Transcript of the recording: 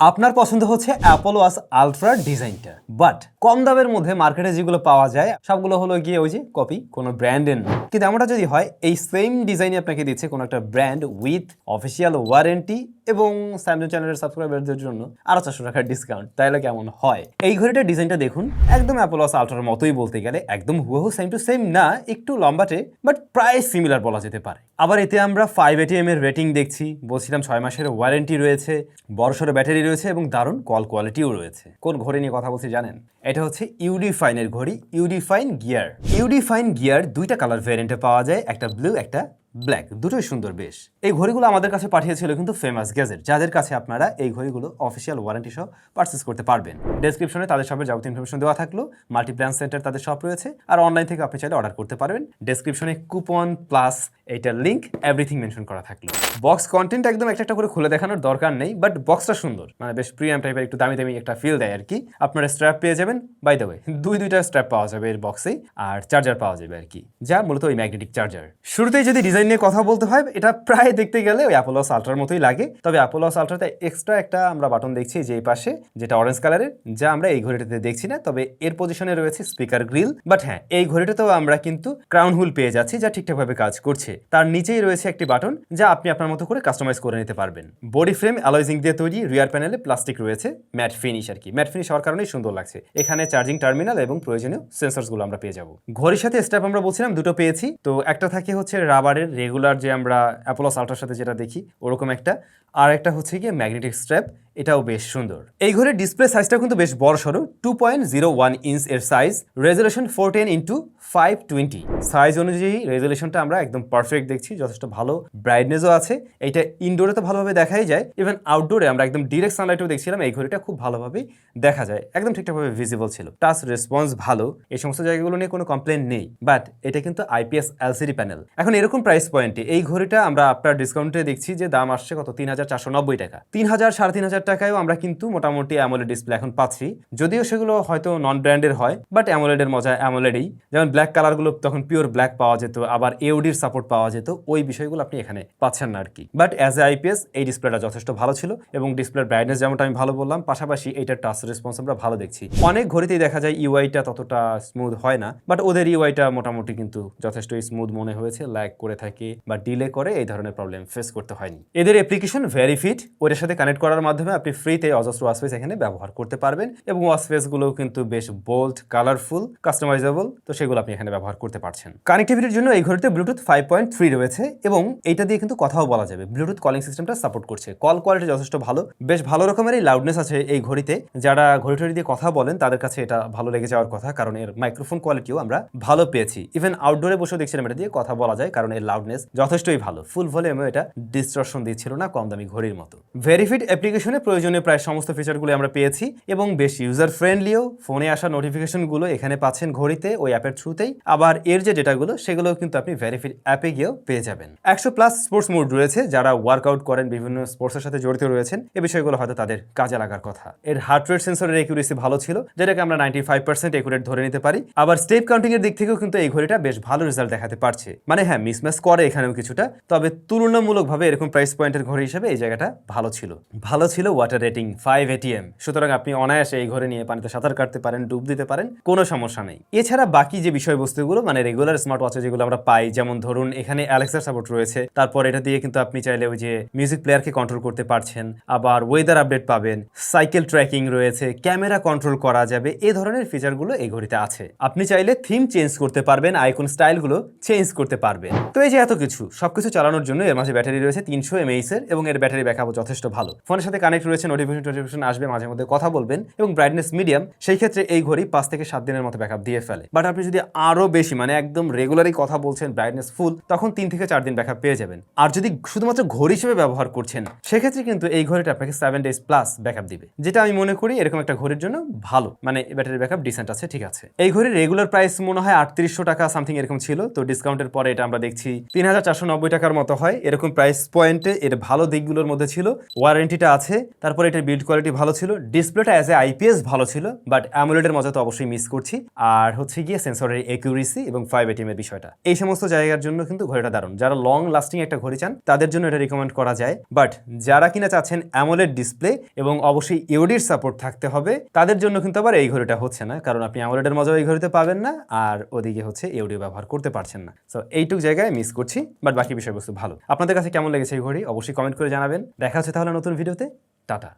আপনার পছন্দ হচ্ছে অ্যাপল ওয়াচ আলট্রা ডিজাইনটা, বাট কম দামের মধ্যে মার্কেটে যেগুলো পাওয়া যায় সবগুলো হলো গিয়ে ওই যে কপি, কোনো ব্র্যান্ডের না। কিন্তু এমনটা যদি হয় এই সেম ডিজাইনে আপনাকে দিচ্ছে কোনো একটা ব্র্যান্ড উইথ অফিসিয়াল ওয়ারেন্টি এবং স্যামসাং চ্যানেলের সাবস্ক্রাইবারদের জন্য আরো 400 টাকার ডিসকাউন্ট, তাহলে কেমন হয়? এই ঘড়িটার ডিজাইনটা দেখুন, একদম অ্যাপল ওয়াচ আলট্রার মতোই বলতে গেলে, একদম হুবহু সেম টু সেম না, একটু লম্বাটে বাট প্রায় সিমিলার বলা যেতে পারে। আবার এতে আমরা 5 ATM এর রেটিং দেখছি, বলছিলাম 6 মাসের ওয়ারেন্টি রয়েছে, বড়সড় ব্যাটারি রয়েছে এবং দারুণ কল কোয়ালিটিও রয়েছে। কোন ঘড়ি নিয়ে কথা বলছি জানেন? এটা হচ্ছে ইউডিফাইনের ঘড়ি, ইউডিফাইন গিয়ার। ইউডিফাইন গিয়ার দুইটা কালার ভ্যারিয়েন্টে পাওয়া যায়, একটা ব্লু একটা ব্ল্যাক, দুটোই সুন্দর বেশ। এই ঘড়িগুলো আমাদের কাছে পাঠিয়েছিল কিন্তু ফেমাস গ্যাজেট, যাদের কাছে আপনারা এই ঘড়িগুলো অফিসিয়াল ওয়ারেন্টি সহ পারচেস করতে পারবেন। ডেসক্রিপশনে তাদের শপের যাবতীয় ইনফরমেশন দেওয়া থাকলো, মাল্টিপ্ল্যান সেন্টার তাদের শপ রয়েছে, আর অনলাইন থেকে আপনি চাইলে অর্ডার করতে পারবেন। ডেসক্রিপশনে কুপন প্লাস এইটার লিঙ্ক এভরিথিং মেনশন করা থাকলো। বক্স কন্টেন্ট একদম একটা করে খুলে দেখানোর দরকার নেই, বাট বক্সটা সুন্দর, মানে বেশ প্রিমিয়াম টাইপের, একটু দামি দামি একটা ফিল দেয় আর কি। আপনারা স্ট্র্যাপ পেয়ে যাবেন, বাই দ্য ওয়ে দুইটা স্ট্র্যাপ পাওয়া যাবে এর বক্সেই, আর চার্জার পাওয়া যাবে আর কি, যা মূলত ওই ম্যাগনেটিক চার্জার। শুরুতেই যদি ডিজাইন নিয়ে কথা বলতে হয়, এটা প্রায় দেখতে গেলে ওই অ্যাপল ওয়াচ আলট্রার মতোই লাগে, তবে অ্যাপল ওয়াচ আলট্রাতে এক্সট্রা একটা আমরা বাটন দেখছি যে এই পাশে, যেটা অরেঞ্জ কালারের, যা আমরা এই ঘড়িটাতে দেখছি না। তবে এর পজিশনে রয়েছে স্পিকার গ্রিল, বাট হ্যাঁ এই ঘড়িটাতেও আমরা কিন্তু ক্রাউন হুল পেয়ে যাচ্ছি, যা ঠিকঠাকভাবে কাজ করছে। তার নিচেই রয়েছে একটি বাটন, যা আপনি আপনার মতো করে কাস্টমাইজ করে নিতে পারবেন। বডি ফ্রেম অ্যালয় জিঙ্ক দিয়ে তৈরি, রিয়ার প্যানেলে প্লাস্টিক রয়েছে, ম্যাট ফিনিশ আর কি। ম্যাট ফিনিশ হওয়ার কারণেই সুন্দর লাগছে। এখানে চার্জিং টার্মিনাল এবং প্রয়োজনীয় সেন্সরসগুলো আমরা পেয়ে যাবো। ঘড়ির সাথে স্ট্র্যাপ আমরা বলছিলাম দুটো পেয়েছি, তো একটা থাকে হচ্ছে রাবারের রেগুলার, যে আমরা অ্যাপল ওয়াচ আলট্রার সাথে যেটা দেখি ওরকম একটা, আর একটা হচ্ছে গিয়ে ম্যাগনেটিক স্ট্র্যাপ, এটাও বেশ সুন্দর। এই ঘড়ির ডিসপ্লে সাইজটা কিন্তু বেশ বড় সড়ো, 2.01 ইঞ্চ এর সাইজ, রেজুলেশন 410x520। সাইজ অনুযায়ী রেজুলেশনটা আমরা একদম পারফেক্ট দেখছি, যথেষ্ট ভালো ব্রাইটনেসও আছে। এইটা ইনডোরে তো ভালোভাবে দেখাই যায়, ইভেন আউটডোরে আমরা একদম ডিরেক্ট সানলাইটেও দেখছিলাম, এই ঘড়িটা খুব ভালোভাবেই দেখা যায়, একদম ঠিকঠাকভাবে ভিজিবল ছিল। টাচ রেসপন্স ভালো, এই সমস্ত জায়গাগুলো নিয়ে কোনো কমপ্লেন নেই। বাট এটা কিন্তু আইপিএস এলসিডি প্যানেল। এখন এরকম প্রাইস পয়েন্টে এই ঘড়িটা আমরা আপনার ডিসকাউন্টে দেখছি যে দাম আসছে কত, 3,490 টাকা। 3,000 3,500 টাকায়ও আমরা কিন্তু মোটামুটি অ্যামোলেড ডিসপ্লে এখন পাচ্ছি, যদিও সেগুলো হয়তো নন ব্র্যান্ডের হয়, বাট অ্যামোলেডের মজা অ্যামোলেডেই। যেমন ব্ল্যাক কালারগুলো তখন পিওর ব্ল্যাক পাওয়া যেত, আবার এওডির সাপোর্ট পাওয়া যেত, ওই বিষয়গুলো আপনি এখানে পাচ্ছেন না আর কি। বাট অ্যাজ এ আইপিএস এই ডিসপ্লেটা যথেষ্ট ভালো ছিল, এবং ডিসপ্লের ব্রাইটনেস যেমনটা আমি ভালো বললাম, পাশাপাশি এইটার টাচ রেসপন্স আমরা ভালো দেখছি। অনেক ঘড়িতেই দেখা যায় ইউআইটা ততটা স্মুথ হয় না, বাট ওদের ইউআইটা মোটামুটি কিন্তু যথেষ্ট স্মুথ মনে হয়েছে, ল্যাগ করে থাকে বা ডিলে করে, এই ধরনের প্রবলেম ফেস করতে হয়নি। এদের অ্যাপ্লিকেশন ভেরিফিট, ওটার সাথে কানেক্ট করার মাধ্যমে আপনি ফ্রিতে অজস্র ওয়াচফেস এখানে ব্যবহার করতে পারবেন, এবং ওয়াচফেসগুলোও কিন্তু বেশ বোল্ড, কালারফুল, কাস্টমাইজেবল, তো সেগুলো আপনি এখানে ব্যবহার করতে পারছেন। কানেক্টিভিটির জন্য এই ঘড়িতে ব্লুটুথ 5.3 রয়েছে, এবং এইটা দিয়ে কিন্তু কথাও বলা যাবে। ব্লুটুথ কলিং সিস্টেমটা সাপোর্ট করছে, কল কোয়ালিটি যথেষ্ট ভালো, বেশ ভালো রকমের এই লাউডনেস আছে এই ঘড়িতে। যারা ঘড়ি দিয়ে কথা বলেন তাদের কাছে এটা ভালো লেগে যাওয়ার কথা, কারণ এর মাইক্রোফোন কোয়ালিটিও আমরা ভালো পেয়েছি। ইভেন আউটডোরে বসেও দেখছিলাম এটা দিয়ে কথা বলা যায়, কারণ এর লাউডনেস যথেষ্টই ভালো। ফুল ভলিউমে এটা ডিস্টরশন দিচ্ছিল না, কম দামি ঘড়ির মতো। ভেরিফিট অ্যাপ্লিকেশনে প্রয়োজনীয় প্রায় সমস্ত ফিচারগুলো আমরা পেয়েছি, এবং বেশ ইউজার ফ্রেন্ডলিও। ফোনে আসা নোটিফিকেশনগুলো এখানে পাচ্ছেন ঘড়িতে, ওই অ্যাপের থ্রুতেই। আবার এর যে ডেটাগুলো সেগুলো কিন্তু আপনি ভেরিফিট অ্যাপে গিয়েও পেয়ে যাবেন। 100+ স্পোর্টস মোড রয়েছে, যারা ওয়ার্কআউট করেন, বিভিন্ন স্পোর্টসের সাথে জড়িত রয়েছেন, এই বিষয়গুলো হয়তো তাদের কাজে লাগার কথা। এর হার্ট রেট সেন্সরের একুরেসি ভালো ছিল, যেটাকে আমরা 95% একুরেট ধরে নিতে পারি। আবার স্টেপ কাউন্টিং এর দিক থেকেও কিন্তু এই ঘড়িটা বেশ ভালো রেজাল্ট দেখাতে পারছে। মানে হ্যাঁ, মিসম্যাচ করে এখানেও কিছুটা, তবে তুলনামূলকভাবে এরকম প্রাইস পয়েন্টের ঘড়ি হিসেবে এই জায়গাটা ভালো ছিল। ভালো ছিল ওয়াটার রেটিং 5 ATM, সুতরাং আপনি অনায়াসে এই ঘরে নিয়ে পানিতে সাঁতার কাটতে পারেন, ডুব দিতে পারেন, কোনো সমস্যা নেই। এছাড়া বাকি যে বিষয়বস্তুগুলো, মানে রেগুলার স্মার্ট ওয়াচে যেগুলো আমরা পাই, যেমন ধরুন এখানে অ্যালেক্সার সাপোর্ট রয়েছে, তারপর এটা দিয়ে কিন্তু আপনি চাইলে ওই যে মিউজিক প্লেয়ারকে কন্ট্রোল করতে পারছেন, আবার ওয়েদার আপডেট পাবেন, সাইকেল ট্র্যাকিং রয়েছে, ক্যামেরা কন্ট্রোল করা যাবে, এই ধরনের ফিচারগুলো এই ঘড়িতে আছে। আপনি চাইলে থিম চেঞ্জ করতে পারবেন, আইকন স্টাইলগুলো চেঞ্জ করতে পারবেন। তো এই যে এত কিছু, সবকিছু চালানোর জন্য এর মাঝে ব্যাটারি রয়েছে 300 mAh এর, এবং এর ব্যাটারি ব্যাকআপও যথেষ্ট ভালো। ফোনের সাথে কানেক্ট রয়েছে, নোটিফিকেশন আসবে, মাঝে মধ্যে কথা বলবেন, এবং ব্রাইটনেস মিডিয়াম, সেই ক্ষেত্রে এই ঘড়ি 5 থেকে 7 দিনের মতো ব্যাকআপ দিয়ে ফেলে। বাট আপনি যদি আরো বেশি, মানে একদম রেগুলারই কথা বলছেন, ব্রাইটনেস ফুল, তখন 3 থেকে 4 দিন ব্যাকআপ পেয়ে যাবেন। আর যদি শুধুমাত্র ঘড়ি হিসেবে ব্যবহার করছেন, সেক্ষেত্রে কিন্তু এই ঘড়িটা আপনাকে 7 days প্লাস ব্যাকআপ দিবে, যেটা আমি মনে করি এরকম একটা ঘড়ির জন্য ভালো, মানে ব্যাটারি ব্যাকআপ ডিসেন্ট আছে, ঠিক আছে। এই ঘড়ির রেগুলার প্রাইস মনে হয় 3800 টাকা সামথিং এরকম ছিল, তো ডিসকাউন্টের পরে এটা আমরা দেখছি 3,490 টাকার মতো হয়। এরকম প্রাইস পয়েন্টে এর ভালো দিকগুলো বিল্ডগুলোর মধ্যে ছিল, ওয়ারেন্টিটা আছে, তারপরে এটার বিল্ড কোয়ালিটি ভালো ছিল, ডিসপ্লেটা অ্যাজ এ আইপিএস ভালো ছিল, বাট অ্যামোলেডের মজা তো অবশ্যই মিস করছি। আর হচ্ছে গিয়ে সেন্সরের একিউরেসি এবং 5 ATM এর বিষয়টা, এই সমস্ত জায়গার জন্য কিন্তু ঘড়িটা দারুণ। যারা লং লাস্টিং একটা ঘড়ি চান তাদের জন্য এটা রিকমেন্ড করা যায়, বাট যারা কিনা চাচ্ছেন অ্যামোলেড ডিসপ্লে এবং অবশ্যই ইউডির সাপোর্ট থাকতে হবে, তাদের জন্য কিন্তু আবার এই ঘড়িটা হচ্ছে না, কারণ আপনি অ্যামোলেডের মজা এই ঘড়িতে পাবেন না, আর ওদিকে হচ্ছে ইউডি ব্যবহার করতে পারছেন না। সো এইটুক জায়গায় মিস করছি, বাট বাকি বিষয়বস্তু ভালো। আপনাদের কাছে কেমন লেগেছে এই ঘড়ি অবশ্যই কমেন্ট করে জানাবেন। দেখা হচ্ছে তাহলে নতুন ভিডিওতে। টাটা।